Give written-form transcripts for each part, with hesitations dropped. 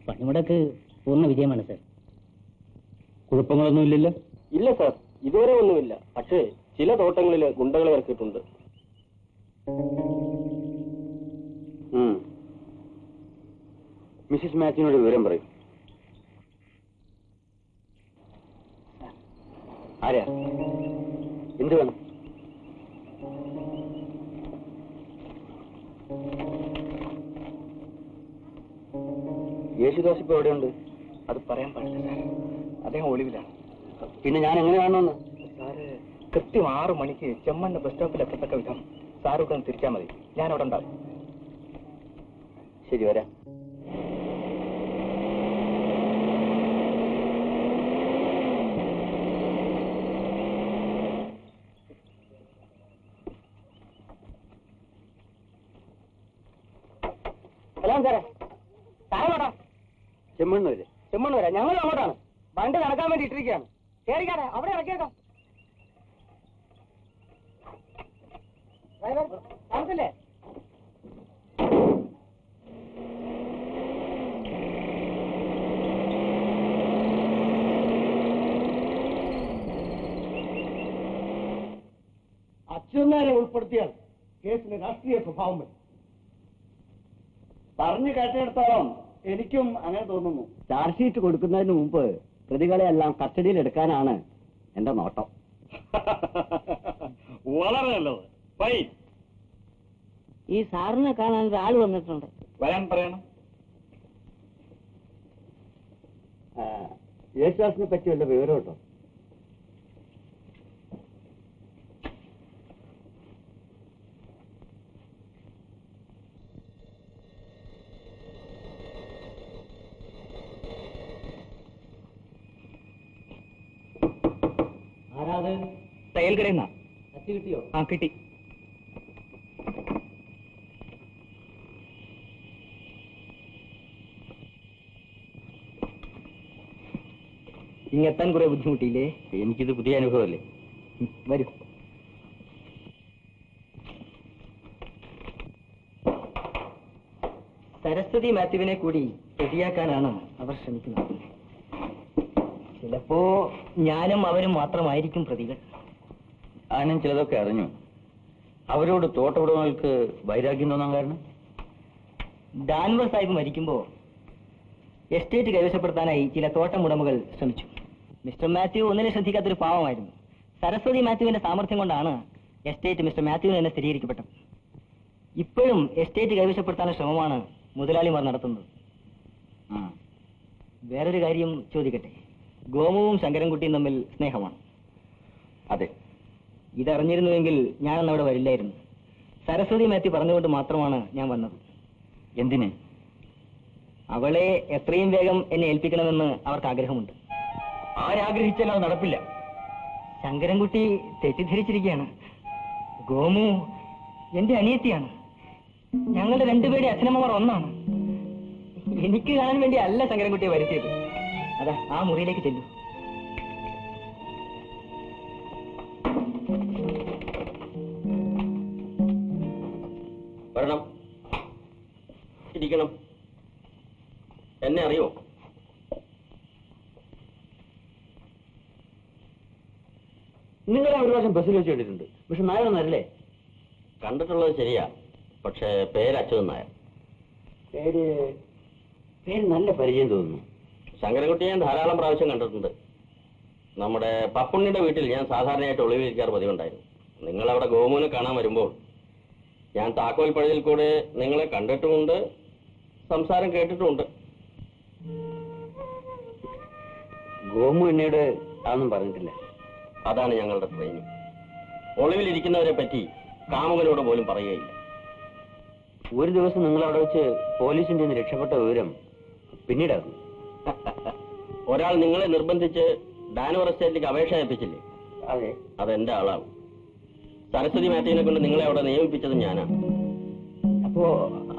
പണിമുടക്ക് പൂർണ്ണ വിജയമാണ് സാർ. കുഴപ്പങ്ങളൊന്നുമില്ലല്ലോ? ഇല്ല സാർ, ഇതുവരെ ഒന്നുമില്ല. പക്ഷേ ചില തോട്ടങ്ങളിൽ ഗുണ്ടകളെ ഇറക്കിയിട്ടുണ്ട്. മിസ്സിസ് മാത്യുവിനോട് വിവരം പറയും. ആരാ? എന്ത് വേണം? യേശുദാസ് ഇപ്പൊ എവിടെയുണ്ട്? അത് പറയാൻ പാടില്ല സാർ, അദ്ദേഹം ഒളിവിലാണ്. പിന്നെ ഞാൻ എങ്ങനെ കാണണമെന്ന്? സാറ് കൃത്യം 6 മണിക്ക് ചെമ്മണ്ണ ബസ് സ്റ്റോപ്പിൽ എത്തത്തക്ക വിധം സാറൂടെ ഒന്ന് തിരിച്ചാൽ മതി. ഞാൻ അവിടെ ഉണ്ടാവും. ശരി, വരാം. ഹലോ സാറേ, സാറോടാ ചെമ്മണ്ണൂര്. ചെമ്മണ്ണൂരാ? ഞങ്ങൾ അങ്ങോട്ടാണ്. വണ്ടി നടക്കാൻ വേണ്ടി ഇട്ടിരിക്കുകയാണ്. കയറിക്കാരെ, അവിടെ ഇറക്കിയേക്കാം. താമസില്ലേ? അച്യുതനെ ഉൾപ്പെടുത്തിയാൽ കേസിന് രാഷ്ട്രീയ സ്വഭാവം വരും. പറഞ്ഞു കേട്ടിടത്തോളം എനിക്കും അങ്ങനെ തോന്നുന്നു. ചാർജ് ഷീറ്റ് കൊടുക്കുന്നതിന് മുമ്പ് പ്രതികളെ എല്ലാം കസ്റ്റഡിയിൽ എടുക്കാനാണ് എന്റെ നോട്ടം. വളരെ നല്ലത്. ഈ സാറിനെ കാണാൻ ഒരാൾ വന്നിട്ടുണ്ട്. വരാൻ പറയണം. യേശുദാസിനെ പറ്റി വല്ല വിവരം കേട്ടോ? ആരാത്? തയ്യൽ കടയിൽ നിന്നാ. കത്തി കിട്ടിയോ? ആ, കിട്ടി. ഇങ്ങെത്താൻ കുറെ ബുദ്ധിമുട്ടിയില്ലേ? എനിക്കിത് പുതിയ അനുഭവമല്ലേ. വരൂ. സരസ്വതി മാത്യുവിനെ കൂടി പ്രതിയാക്കാനാണ് അവർ ശ്രമിക്കുന്നത്. ചിലപ്പോ ഞാനും അവരും മാത്രമായിരിക്കും പ്രതികൾ. ഞാനും ചിലതൊക്കെ അറിഞ്ഞു. അവരോട് തോട്ടമുടമകൾക്ക് വൈരാഗ്യം തോന്നാൻ കാരണം? ഡാൻവർ സാഹിബ് മരിക്കുമ്പോ എസ്റ്റേറ്റ് കൈവശപ്പെടുത്താനായി ചില തോട്ടം ഉടമകൾ ശ്രമിച്ചു. മിസ്റ്റർ മാത്യു ഒന്നിനെ ശ്രദ്ധിക്കാത്തൊരു പാവമായിരുന്നു. സരസ്വതി മാത്യുവിന്റെ സാമർഥ്യം കൊണ്ടാണ് എസ്റ്റേറ്റ് മിസ്റ്റർ മാത്യുവിന് തന്നെ സ്ഥിരീകരിക്കപ്പെട്ടത്. ഇപ്പോഴും എസ്റ്റേറ്റ് കൈവശപ്പെടുത്താനുള്ള ശ്രമമാണ് മുതലാളിമാർ നടത്തുന്നത്. വേറൊരു കാര്യം ചോദിക്കട്ടെ. ഗോമുവും ശങ്കരൻകുട്ടിയും തമ്മിൽ സ്നേഹമാണ്. അതെ. ഇതറിഞ്ഞിരുന്നുവെങ്കിൽ ഞാനന്ന് അവിടെ വരില്ലായിരുന്നു. സരസ്വതി മാത്യു പറഞ്ഞുകൊണ്ട് മാത്രമാണ് ഞാൻ വന്നത്. എന്തിന്? അവളെ എത്രയും വേഗം എന്നെ ഏൽപ്പിക്കണമെന്ന് അവർക്ക് ആഗ്രഹമുണ്ട്. ആരാഗ്രഹിച്ചാലും അത് നടപ്പില്ല. ശങ്കരൻകുട്ടി തെറ്റിദ്ധരിച്ചിരിക്കുകയാണ്. ഗോമു എന്റെ അനിയത്തിയാണ്. ഞങ്ങളുടെ രണ്ടുപേരുടെ അച്ഛനമ്മമാർ ഒന്നാണ്. എനിക്ക് കാണാൻ വേണ്ടി അല്ല ശങ്കരൻകുട്ടിയെ വരുത്തിയത്. അതാ ആ മുറിയിലേക്ക് ചെല്ലൂ. വരണം, ഇരിക്കണം. എന്നെ അറിയോ? നിങ്ങളെ ഒരു പ്രാവശ്യം ബസ്സിൽ വെച്ച് കണ്ടിട്ടുണ്ട്. പക്ഷെ നായരൊന്നല്ലേ? കണ്ടിട്ടുള്ളത് ശരിയാ, പക്ഷേ പേര് അച്യുതൻ നായർ. പേര് നല്ല പരിചയം തോന്നുന്നു. ശങ്കരൻകുട്ടിയെ ഞാൻ ധാരാളം പ്രാവശ്യം കണ്ടിട്ടുണ്ട്. നമ്മുടെ പപ്പുണ്ണിയുടെ വീട്ടിൽ ഞാൻ സാധാരണയായിട്ട് ഒളിവിലിരിക്കാറ് പതിവുണ്ടായിരുന്നു. നിങ്ങളവിടെ ഗോമുവിനെ കാണാൻ വരുമ്പോൾ ഞാൻ താക്കോൽ പഴുതിൽ കൂടെ നിങ്ങളെ കണ്ടിട്ടുമുണ്ട്, സംസാരം കേട്ടിട്ടുമുണ്ട്. ഗോമു എന്നോട് അതൊന്നും പറഞ്ഞിട്ടില്ല. അതാണ് ഞങ്ങളുടെ ട്രെയിനിങ്. ഒളിവിലിരിക്കുന്നവരെ പറ്റി കാമുകനോട് പോലും പറയുകയില്ല. ഒരു ദിവസം നിങ്ങൾ അവിടെ വെച്ച് പോലീസിന്റെ നിന്ന് രക്ഷപ്പെട്ട വിവരം പിന്നീടായിരുന്നു. ഒരാൾ നിങ്ങളെ നിർബന്ധിച്ച് ഡാൻവർ എസ്റ്റേറ്റിലേക്ക് അപേക്ഷ ഏൽപ്പിച്ചില്ലേ? അതെ, അതെന്റെ ആളാണ്. സരസ്വതി മാത്യുവിനെ കൊണ്ട് നിങ്ങളെ അവിടെ നിയമിപ്പിച്ചത് ഞാനാണ്.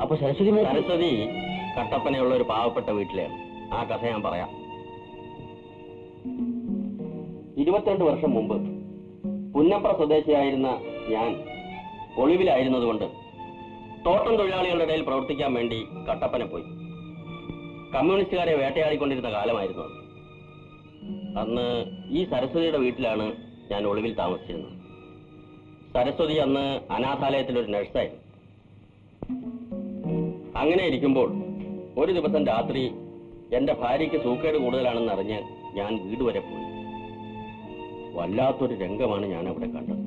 അപ്പോ സരസ്വതി കട്ടപ്പനയുള്ള ഒരു പാവപ്പെട്ട വീട്ടിലാണ്. ആ കഥ ഞാൻ പറയാം. 22 വർഷം മുമ്പ് പുന്നപ്ര സ്വദേശിയായിരുന്ന ഞാൻ ഒളിവിലായിരുന്നതുകൊണ്ട് തോട്ടം തൊഴിലാളികളുടെ ഇടയിൽ പ്രവർത്തിക്കാൻ വേണ്ടി കട്ടപ്പന പോയി. കമ്മ്യൂണിസ്റ്റുകാരെ വേട്ടയാടിക്കൊണ്ടിരുന്ന കാലമായിരുന്നു അത്. അന്ന് ഈ സരസ്വതിയുടെ വീട്ടിലാണ് ഞാൻ ഒളിവിൽ താമസിച്ചിരുന്നത്. സരസ്വതി അന്ന് അനാഥാലയത്തിലൊരു നഴ്സായിരുന്നു. അങ്ങനെ ഇരിക്കുമ്പോൾ ഒരു ദിവസം രാത്രി എന്റെ ഭാര്യയ്ക്ക് സൂക്കേട് കൂടുതലാണെന്ന് അറിഞ്ഞ് ഞാൻ വീട് വരെ പോയി. വല്ലാത്തൊരു രംഗമാണ് ഞാൻ അവിടെ കണ്ടത്.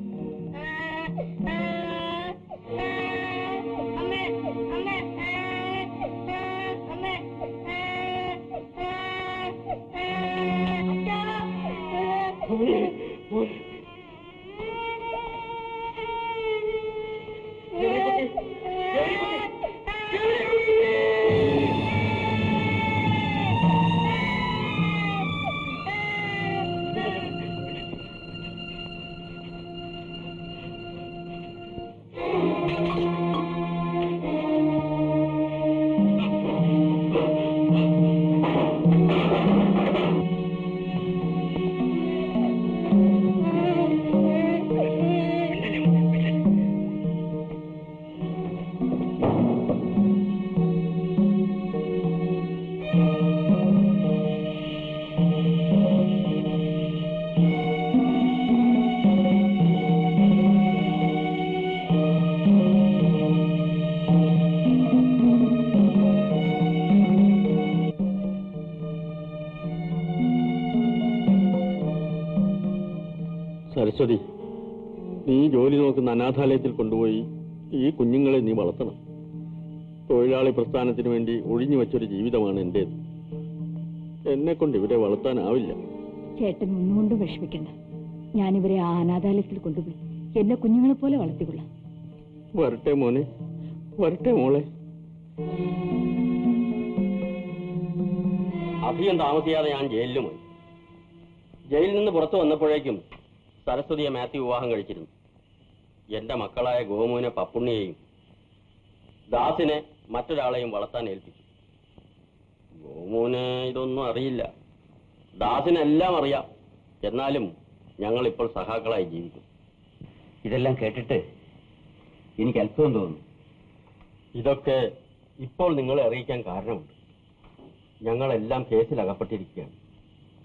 സരസ്വതി, നീ ജോലി നോക്കുന്ന അനാഥാലയത്തിൽ കൊണ്ടുപോയി ഈ കുഞ്ഞുങ്ങളെ നീ വളർത്തണം. തൊഴിലാളി പ്രസ്ഥാനത്തിന് വേണ്ടി ഒഴിഞ്ഞു വെച്ചൊരു ജീവിതമാണ് എന്റേത്. എന്നെ കൊണ്ട് ഇവരെ വളർത്താനാവില്ല. ചേട്ടൻ ഒന്നുകൊണ്ടും വിഷമിക്കണ്ട. ഞാനിവരെ ആ അനാഥാലയത്തിൽ കൊണ്ടുപോയി എന്നെ കുഞ്ഞുങ്ങളെ പോലെ വളർത്തിക്കൊള്ളാം. വരട്ടെ മോനെ, വരട്ടെ മോളെ. അധികം താമസിയാതെ ഞാൻ ജയിലിലും പോയി. ജയിലിൽ നിന്ന് പുറത്തു വന്നപ്പോഴേക്കും സരസ്വതിയെ മാത്യു വിവാഹം കഴിച്ചിരുന്നു. എന്റെ മക്കളായ ഗോമുവിനെ പപ്പുണ്ണിയെയും ദാസിനെ മറ്റൊരാളെയും വളർത്താൻ ഏൽപ്പിച്ചു. ഗോമുവിന് ഇതൊന്നും അറിയില്ല, ദാസിനെല്ലാം അറിയാം. എന്നാലും ഞങ്ങൾ ഇപ്പോൾ സഹാക്കളായി ജീവിക്കും. ഇതെല്ലാം കേട്ടിട്ട് എനിക്ക് അത്ഭുതം തോന്നുന്നു. ഇതൊക്കെ ഇപ്പോൾ നിങ്ങളെ അറിയിക്കാൻ കാരണമുണ്ട്. ഞങ്ങളെല്ലാം കേസിൽ അകപ്പെട്ടിരിക്കുകയാണ്.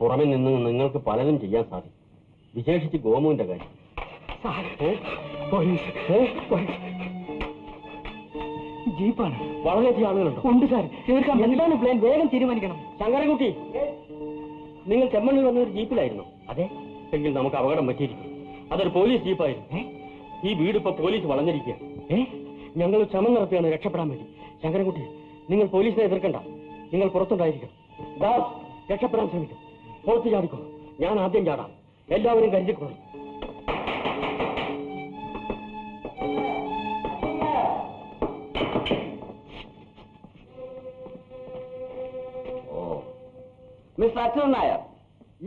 പുറമെ നിന്ന് നിങ്ങൾക്ക് പലതും ചെയ്യാൻ സാധിക്കും, വിശേഷിച്ച് ഗോമുവിന്റെ കാര്യം. ജീപ്പാണ്. വളരെയധികം ആളുകളുണ്ടോ? ഉണ്ട് സാർ. തീർക്കാം. എന്താണ് പ്ലാൻ? വേഗം തീരുമാനിക്കണം. ശങ്കരൻകുട്ടി, നിങ്ങൾ ചെമ്മണ്ണിൽ വന്ന ഒരു ജീപ്പിലായിരുന്നു? അതെ. എങ്കിൽ നമുക്ക് അപകടം പറ്റിയിരിക്കും. അതൊരു പോലീസ് ജീപ്പായിരുന്നു. ഈ വീട് ഇപ്പൊ പോലീസ് വളഞ്ഞിരിക്കുക. ഞങ്ങൾ ശ്രമം നടത്തുകയാണ് രക്ഷപ്പെടാൻ വേണ്ടി. ശങ്കരൻകുട്ടി, നിങ്ങൾ പോലീസിനെ എതിർക്കണ്ട. നിങ്ങൾ പുറത്തുണ്ടായിരിക്കണം. ദാസ് രക്ഷപ്പെടാൻ ശ്രമിക്കും. പുറത്ത് ചാടിക്കോ. ഞാൻ ആദ്യം ചാടാം. എല്ലാവരും കരുതിക്കൊള്ളും. മിസ്റ്റർ അച്യുതൻ നായർ,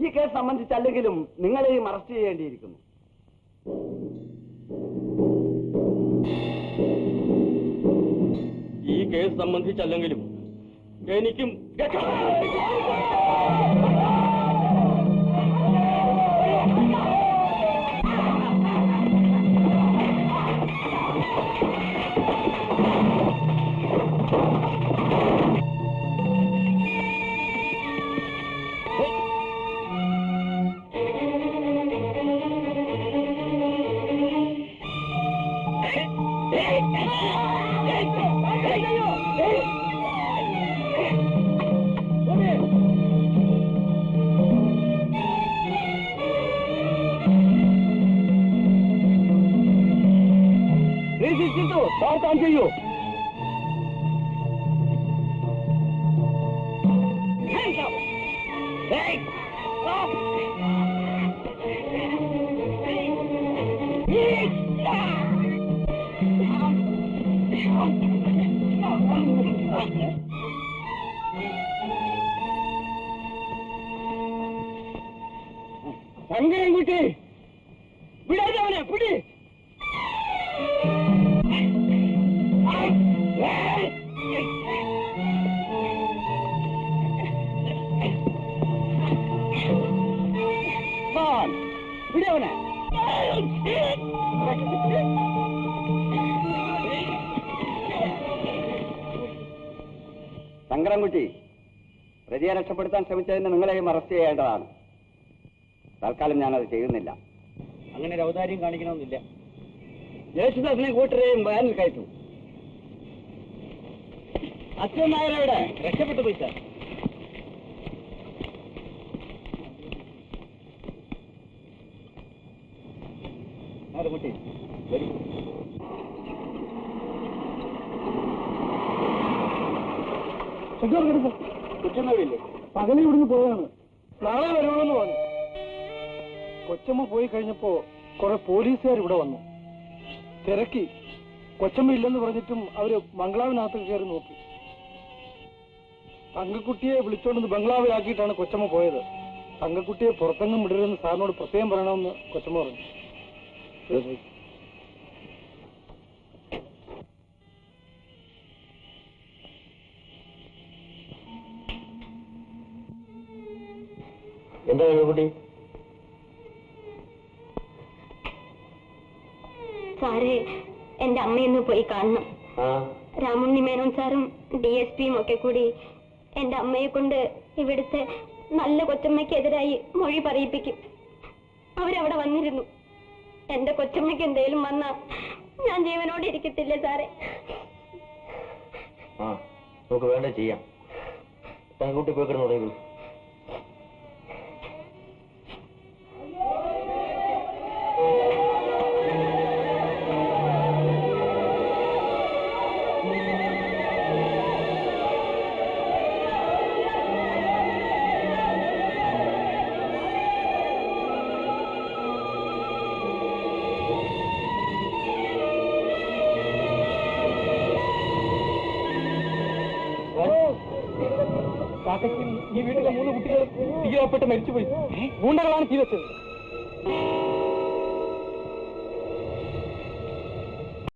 ഈ കേസ് സംബന്ധിച്ചല്ലെങ്കിലും നിങ്ങളെയും അറസ്റ്റ് ചെയ്യേണ്ടിയിരിക്കുന്നു. ഈ കേസ് സംബന്ധിച്ചല്ലെങ്കിലും എനിക്കും ചെയ്യൂ. ശങ്കരൻകുട്ടി, വിടാതെ അവനെ പിടി. വിടവനെ. ശങ്കരൻകുട്ടി, പ്രതിയെ രക്ഷപ്പെടുത്താൻ ശ്രമിച്ചതിന് നിങ്ങളെയും അറസ്റ്റ് ചെയ്യേണ്ടതാണ്. തൽക്കാലം ഞാനത് ചെയ്യുന്നില്ല. അങ്ങനെ ഒരു ഔദാര്യം കാണിക്കണമെന്നില്ല. യേശുദാസിനെ കൂട്ടരെയും വാനിൽ കയറ്റു. അച്ഛൻ നായരുടെ രക്ഷപ്പെട്ടു പോയി സാർ. കുട്ടി വരൂ. കൊച്ചമ്മയില്ലേ? പകല് ഇവിടുന്ന് പോയതാണ്. നാളെ വരുമെന്ന് പറഞ്ഞു. കൊച്ചമ്മ പോയി കഴിഞ്ഞപ്പോ കുറെ പോലീസുകാർ ഇവിടെ വന്നു. തിരക്കി. കൊച്ചമ്മ ഇല്ലെന്ന് പറഞ്ഞിട്ടും അവര് ബംഗ്ലാവിനകത്ത് കയറി നോക്കി. തങ്കക്കുട്ടിയെ വിളിച്ചോണ്ട് ബംഗ്ലാവിലാക്കിയിട്ടാണ് കൊച്ചമ്മ പോയത്. തങ്കക്കുട്ടിയെ പുറത്തെങ്ങും വിടരുതെന്ന് സാറിനോട് പ്രത്യേകം പറയണമെന്ന് കൊച്ചമ്മ പറഞ്ഞു. എന്താ കുട്ടി? സാറേ, എന്റെ അമ്മയൊന്ന് പോയി കാണണം. രാമുണ്ണി മേനോൻ സാറും DSPയും ഒക്കെ കൂടി എന്റെ അമ്മയെ കൊണ്ട് ഇവിടുത്തെ നല്ല കൊച്ചമ്മയ്ക്കെതിരായി മൊഴി പറയിപ്പിക്കും. അവരവിടെ വന്നിരുന്നു. എന്റെ കൊച്ചമ്മയ്ക്ക് എന്തേലും വന്നാ ഞാൻ ജീവനോടെ ഇരിക്കത്തില്ലേ സാറേ? നമുക്ക് വേണ്ട ചെയ്യാം. തങ്കുട്ടി പോയി കിടന്നു തുടങ്ങി. ഈ വീട്ടിലെ 3 കുട്ടികൾ തീയപ്പെട്ട് മരിച്ചുപോയി. ഗൂണ്ടകളാണ് തീ വെച്ചത്.